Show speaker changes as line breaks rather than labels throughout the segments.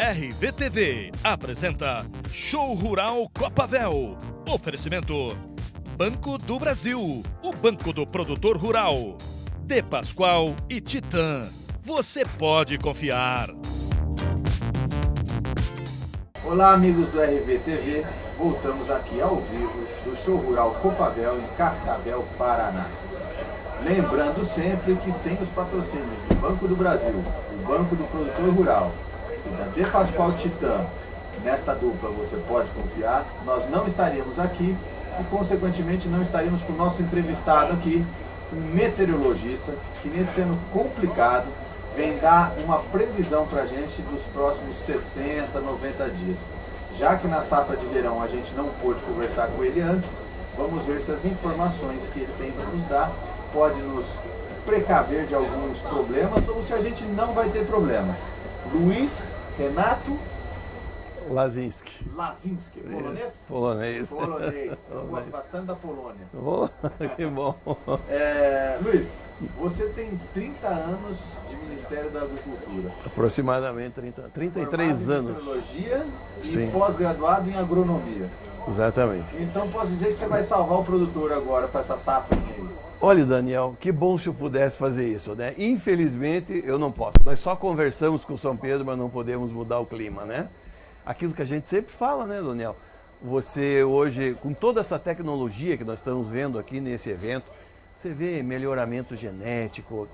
RVTV apresenta Show Rural Copavel. Oferecimento Banco do Brasil, o banco do produtor rural. De Pascoal e Titã. Você pode confiar.
Olá, amigos do RVTV. Voltamos aqui ao vivo do Show Rural Copavel em Cascavel, Paraná. Lembrando sempre que sem os patrocínios do Banco do Brasil, o Banco do Produtor Rural e da De Pascoal Titã, nesta dupla você pode confiar, nós não estaríamos aqui e, consequentemente, não estaríamos com o nosso entrevistado aqui, um meteorologista que, nesse ano complicado, vem dar uma previsão para a gente dos próximos 60, 90 dias. Já que na safra de verão a gente não pôde conversar com ele antes, vamos ver se as informações que ele tem para nos dar pode nos precaver de alguns problemas ou se a gente não vai ter problema. Luiz Renato
Lazinski.
Lazinski, polonês?
Polonês.
Polonês. Eu gosto bastante da Polônia.
Que bom.
Luiz, você tem 30 anos de Ministério da Agricultura.
Aproximadamente 33 anos.
Formado em meteorologia
Sim.
e pós-graduado em agronomia.
Exatamente.
Então posso dizer que você vai salvar o produtor agora para essa safra aí.
Olha, Daniel, que bom se eu pudesse fazer isso, né? Infelizmente, eu não posso. Nós só conversamos com São Pedro, mas não podemos mudar o clima, né? Aquilo que a gente sempre fala, né, Daniel? Você hoje, com toda essa tecnologia que nós estamos vendo aqui nesse evento, você vê melhoramento genético,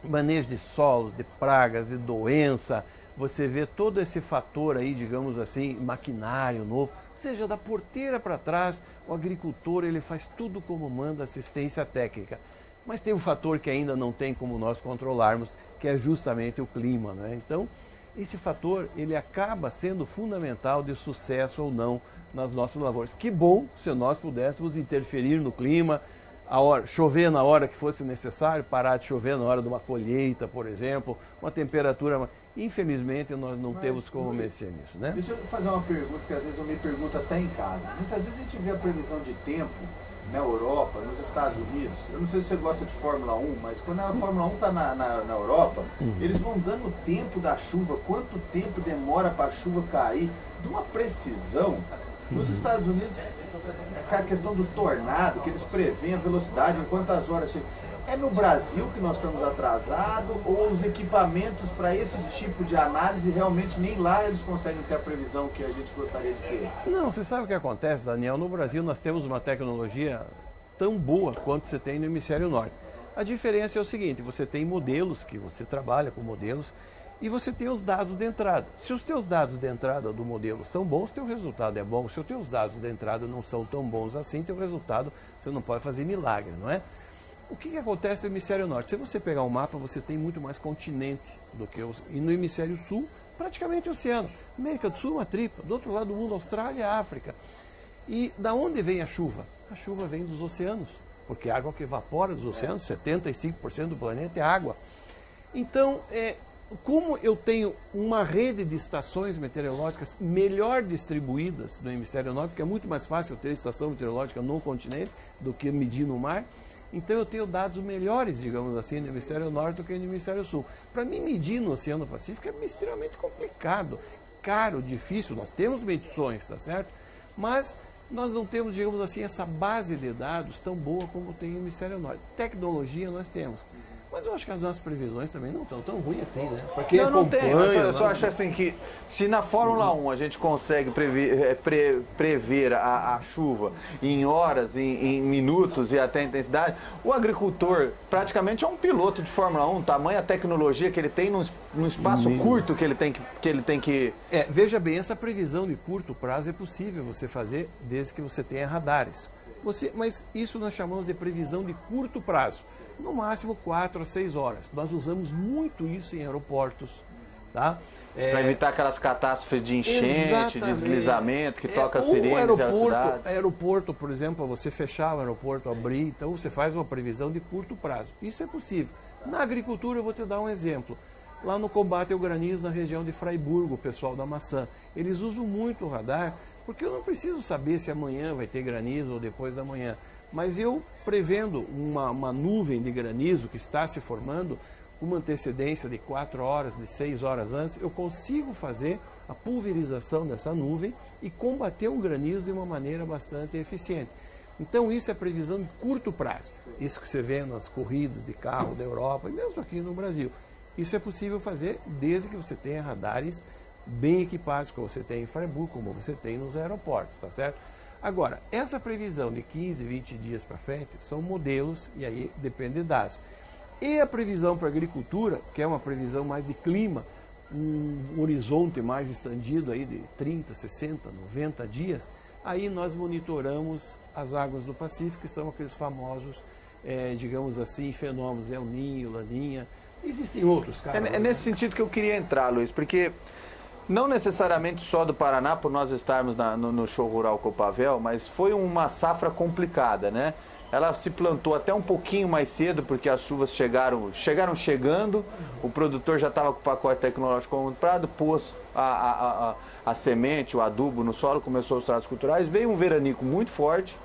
manejo de solos, de pragas, de doença, você vê todo esse fator aí, digamos assim, maquinário novo, ou seja, da porteira para trás, o agricultor ele faz tudo como manda, assistência técnica. Mas tem um fator que ainda não tem como nós controlarmos, que é justamente o clima, né? Então, esse fator ele acaba sendo fundamental de sucesso ou não nas nossas lavouras. Que bom se nós pudéssemos interferir no clima, chover na hora que fosse necessário, parar de chover na hora de uma colheita, por exemplo, uma temperatura. Infelizmente, nós não temos como mexer nisso, né?
Deixa eu fazer uma pergunta que às vezes eu me pergunto até em casa. Muitas vezes a gente vê a previsão de tempo na Europa, nos Estados Unidos. Eu não sei se você gosta de Fórmula 1, mas quando a Fórmula 1 está na Europa, eles vão dando o tempo da chuva, quanto tempo demora para a chuva cair, de uma precisão. Nos Estados Unidos, é a questão do tornado, que eles preveem a velocidade, em quantas horas chega. É no Brasil que nós estamos atrasados ou os equipamentos para esse tipo de análise realmente nem lá eles conseguem ter a previsão que a gente gostaria de ter?
Não, você sabe o que acontece, Daniel? No Brasil nós temos uma tecnologia tão boa quanto você tem no hemisfério norte. A diferença é o seguinte, você tem modelos, que você trabalha com modelos, e você tem os dados de entrada. Se os teus dados de entrada do modelo são bons, teu resultado é bom. Se os teus dados de entrada não são tão bons assim, teu resultado, você não pode fazer milagre, não é? O que acontece no hemisfério norte? Se você pegar um mapa, você tem muito mais continente do que e no hemisfério sul, praticamente oceano. América do Sul, uma tripa. Do outro lado do mundo, Austrália, África. E da onde vem a chuva? A chuva vem dos oceanos, porque a água que evapora dos oceanos, 75% do planeta é água. Então, como eu tenho uma rede de estações meteorológicas melhor distribuídas no hemisfério norte, porque é muito mais fácil ter estação meteorológica no continente do que medir no mar, então eu tenho dados melhores, digamos assim, no hemisfério norte do que no hemisfério sul. Para mim, medir no Oceano Pacífico é extremamente complicado, caro, difícil. Nós temos medições, tá certo? Mas nós não temos, digamos assim, essa base de dados tão boa como tem no hemisfério norte. Tecnologia nós temos. Mas eu acho que as nossas previsões também não estão tão ruins assim, né?
Porque não tem. Eu só acho assim que se na Fórmula 1 a gente consegue prever a chuva em horas, em minutos e até intensidade, o agricultor praticamente é um piloto de Fórmula 1, tamanha tecnologia que ele tem num espaço curto que ele tem que...
Veja bem, essa previsão de curto prazo é possível você fazer desde que você tenha radares. Mas isso nós chamamos de previsão de curto prazo. No máximo 4 a 6 horas. Nós usamos muito isso em aeroportos. Tá?
Para evitar aquelas catástrofes de enchente, exatamente, de deslizamento, que toca sirenes e cidades.
Aeroporto, por exemplo, você fechar o aeroporto, abrir, então você faz uma previsão de curto prazo. Isso é possível. Na agricultura, eu vou te dar um exemplo. Lá no combate ao granizo, na região de Fraiburgo, o pessoal da maçã, eles usam muito o radar, porque eu não preciso saber se amanhã vai ter granizo ou depois da manhã. Mas eu, prevendo uma nuvem de granizo que está se formando, com uma antecedência de 4 horas, de 6 horas antes, eu consigo fazer a pulverização dessa nuvem e combater o granizo de uma maneira bastante eficiente. Então isso é previsão de curto prazo. Isso que você vê nas corridas de carro da Europa e mesmo aqui no Brasil. Isso é possível fazer desde que você tenha radares bem equipados, como você tem em Freiburg, como você tem nos aeroportos, tá certo? Agora, essa previsão de 15, 20 dias para frente são modelos e aí depende de dados. E a previsão para a agricultura, que é uma previsão mais de clima, um horizonte mais estendido aí de 30, 60, 90 dias, aí nós monitoramos as águas do Pacífico, que são aqueles famosos, digamos assim, fenômenos El Niño, Laninha. Existem outros casos.
É nesse sentido que eu queria entrar, Luiz, porque não necessariamente só do Paraná, por nós estarmos no Show Rural Copavel, mas foi uma safra complicada, né? Ela se plantou até um pouquinho mais cedo, porque as chuvas chegaram chegando, o produtor já estava com o pacote tecnológico comprado, pôs a semente, o adubo no solo, começou os tratos culturais, veio um veranico muito forte,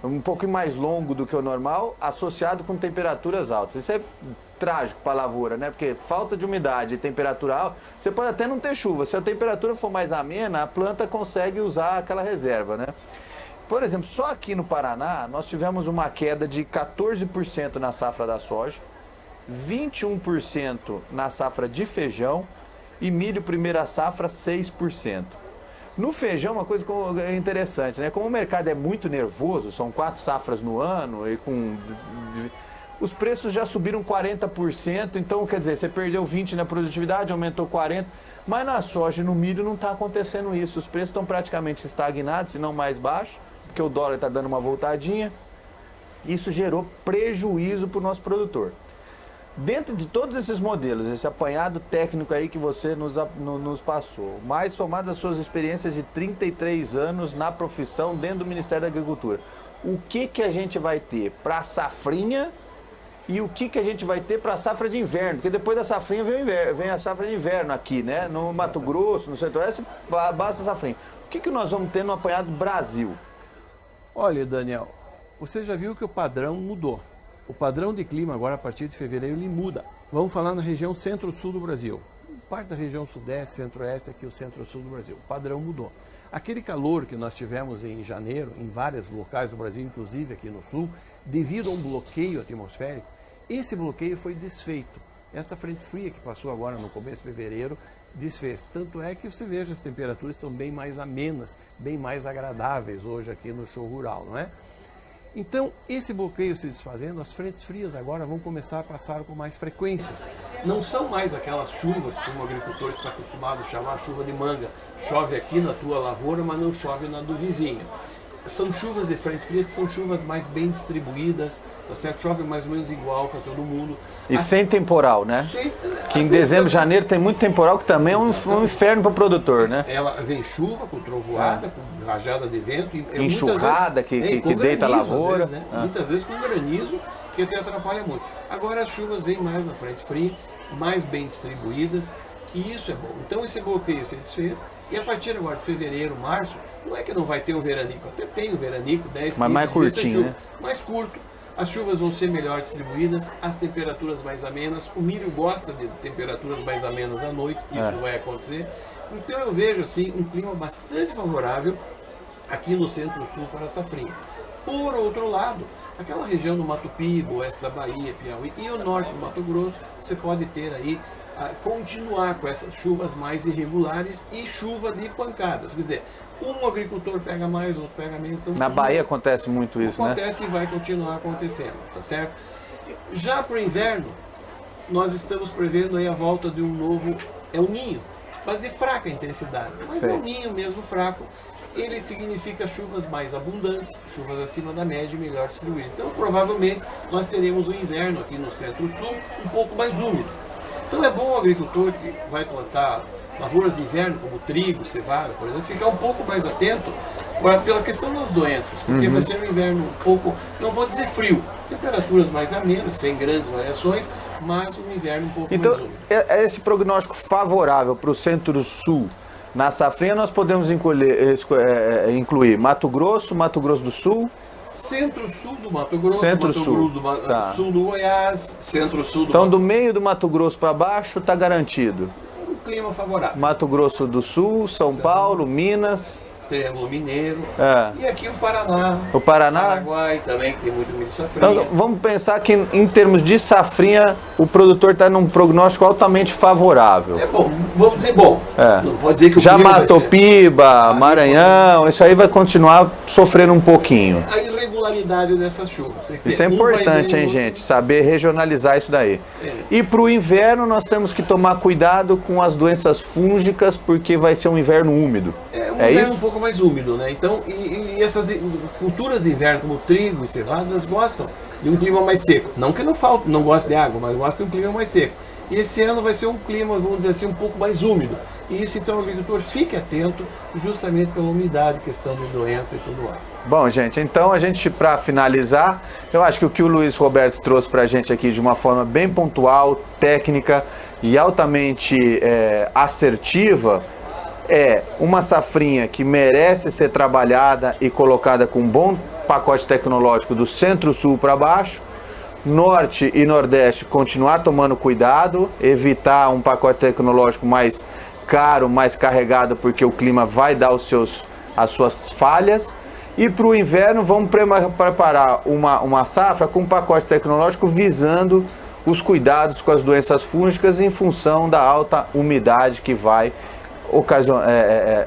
um pouco mais longo do que o normal, associado com temperaturas altas. Isso é trágico para a lavoura, né? Porque falta de umidade e temperatura alta, você pode até não ter chuva, se a temperatura for mais amena, a planta consegue usar aquela reserva, né? Por exemplo, só aqui no Paraná, nós tivemos uma queda de 14% na safra da soja, 21% na safra de feijão e milho primeira safra 6%. No feijão, uma coisa interessante, né? Como o mercado é muito nervoso, são 4 safras no ano e os preços já subiram 40%, então quer dizer, você perdeu 20% na produtividade, aumentou 40%, mas na soja e no milho não está acontecendo isso, os preços estão praticamente estagnados, se não mais baixos, porque o dólar está dando uma voltadinha, isso gerou prejuízo para o nosso produtor. Dentro de todos esses modelos, esse apanhado técnico aí que você nos passou, mais somado às suas experiências de 33 anos na profissão dentro do Ministério da Agricultura, o que a gente vai ter para a safrinha e o que a gente vai ter para a safra de inverno? Porque depois da safrinha vem a safra de inverno aqui, né? No Mato Grosso, no Centro-Oeste, basta a safrinha. O que nós vamos ter no apanhado Brasil?
Olha, Daniel, você já viu que o padrão mudou. O padrão de clima agora, a partir de fevereiro, ele muda. Vamos falar na região centro-sul do Brasil. Parte da região sudeste, centro-oeste, aqui o centro-sul do Brasil. O padrão mudou. Aquele calor que nós tivemos em janeiro, em vários locais do Brasil, inclusive aqui no sul, devido a um bloqueio atmosférico, esse bloqueio foi desfeito. Esta frente fria que passou agora no começo de fevereiro, desfez. Tanto é que você veja, as temperaturas estão bem mais amenas, bem mais agradáveis hoje aqui no Show Rural, não é? Então, esse bloqueio se desfazendo, as frentes frias agora vão começar a passar com mais frequências. Não são mais aquelas chuvas, como o agricultor está acostumado a chamar chuva de manga. Chove aqui na tua lavoura, mas não chove na do vizinho. São chuvas de frentes frias que são chuvas mais bem distribuídas, tá certo? Chove mais ou menos igual para todo mundo.
E sem temporal, né? Que em dezembro, janeiro tem muito temporal, que também é um inferno para o produtor, né?
Ela vem chuva, com trovoada, com rajada de vento.
Enxurrada vezes, que deita a lavoura.
Vezes, né? Muitas vezes com granizo, que até atrapalha muito. Agora as chuvas vêm mais na frente fria, mais bem distribuídas, e isso é bom. Então esse bloqueio se desfez, e a partir agora de fevereiro, março, não é que não vai ter o veranico, até tem o veranico, 10, 15
mas mais
dias
curtinho, né?
Mais curto, as chuvas vão ser melhor distribuídas, as temperaturas mais amenas, o milho gosta de temperaturas mais amenas à noite, isso vai acontecer. Então eu vejo assim um clima bastante favorável aqui no centro-sul para a safrinha. Por outro lado, aquela região do Mato Piba, oeste da Bahia, Piauí e o norte do Mato Grosso, você pode ter aí continuar com essas chuvas mais irregulares e chuva de pancadas. Quer dizer, um agricultor pega mais, outro pega menos. Então,
na Bahia acontece muito isso, né?
Acontece e vai continuar acontecendo, tá certo? Já para o inverno, nós estamos prevendo aí a volta de um novo El Niño, mas de fraca intensidade. Mas El Niño mesmo fraco, ele significa chuvas mais abundantes, chuvas acima da média e melhor distribuídas. Então, provavelmente, nós teremos o inverno aqui no centro-sul um pouco mais úmido. Então é bom o agricultor que vai plantar lavouras de inverno, como trigo, cevada, por exemplo, ficar um pouco mais atento pela questão das doenças, porque vai ser um inverno um pouco, não vou dizer frio, temperaturas mais amenas, sem grandes variações, mas um inverno um pouco mais úmido.
Então, esse prognóstico favorável para o centro-sul, na safrinha, nós podemos incluir Mato Grosso do Sul,
Centro-sul do Mato Grosso,
Centro-sul.
Tá. Sul do Goiás, centro-sul do
Então, do meio do Mato Grosso para baixo, está garantido.
Um clima favorável.
Mato Grosso do Sul, São Paulo, Minas.
Triângulo Mineiro.
É.
E aqui o Paraná.
O Paraná.
Paraguai também, que tem muito milho safrinha.
Então, vamos pensar que em termos de safrinha, o produtor está num prognóstico altamente favorável.
É bom, vamos dizer bom.
É.
Não pode dizer que o
Já
clima vai ser-
Matopiba, Maranhão, isso aí vai continuar sofrendo um pouquinho.
A irregularidade dessas chuvas. Quer dizer,
Isso é
um vai
importante,
bem,
hein,
o outro-
gente? Saber regionalizar isso daí.
É.
E para o inverno, nós temos que tomar cuidado com as doenças fúngicas, porque vai ser um inverno úmido.
É um
É
inverno
isso?
um pouco mais úmido, né? Então, e essas culturas de inverno, como trigo e cevadas, gostam de um clima mais seco. Não que não falte, não goste de água, mas gostam de um clima mais seco. E esse ano vai ser um clima, vamos dizer assim, um pouco mais úmido. E isso, então, o agricultor fique atento justamente pela umidade, questão de doença e tudo mais.
Bom, gente, então a gente, para finalizar, eu acho que o que o Luiz Roberto trouxe para a gente aqui de uma forma bem pontual, técnica e altamente assertiva, é uma safrinha que merece ser trabalhada e colocada com um bom pacote tecnológico do centro-sul para baixo. Norte e Nordeste continuar tomando cuidado, evitar um pacote tecnológico mais caro, mais carregado, porque o clima vai dar as suas falhas. E para o inverno vamos preparar uma safra com um pacote tecnológico visando os cuidados com as doenças fúngicas em função da alta umidade que vai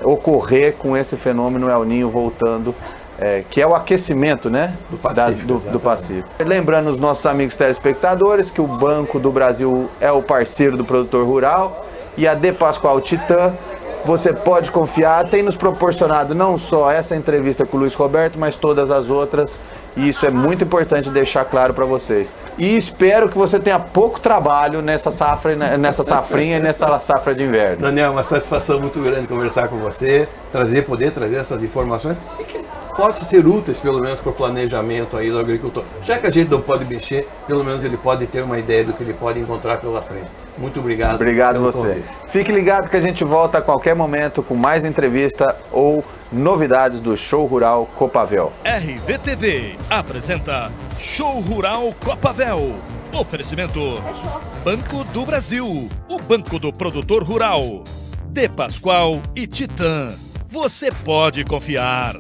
ocorrer com esse fenômeno El Niño voltando, que é o aquecimento, né, do Pacífico. Lembrando os nossos amigos telespectadores que o Banco do Brasil é o parceiro do produtor rural e a De Pascoal Titan, você pode confiar, tem nos proporcionado não só essa entrevista com o Luiz Roberto, mas todas as outras, e isso é muito importante deixar claro para vocês. E espero que você tenha pouco trabalho nessa safrinha e nessa safra de inverno.
Daniel, é uma satisfação muito grande conversar com você, poder trazer essas informações e que possam ser úteis, pelo menos, para o planejamento aí do agricultor. Já que a gente não pode mexer, pelo menos ele pode ter uma ideia do que ele pode encontrar pela frente. Muito obrigado.
Obrigado
pelo
você.
convite.
Fique ligado que a gente volta a qualquer momento com mais entrevista ou novidades do Show Rural Copavel.
RVTV apresenta Show Rural Copavel. Oferecimento Banco do Brasil, o banco do produtor rural. De Pascoal e Titan. Você pode confiar.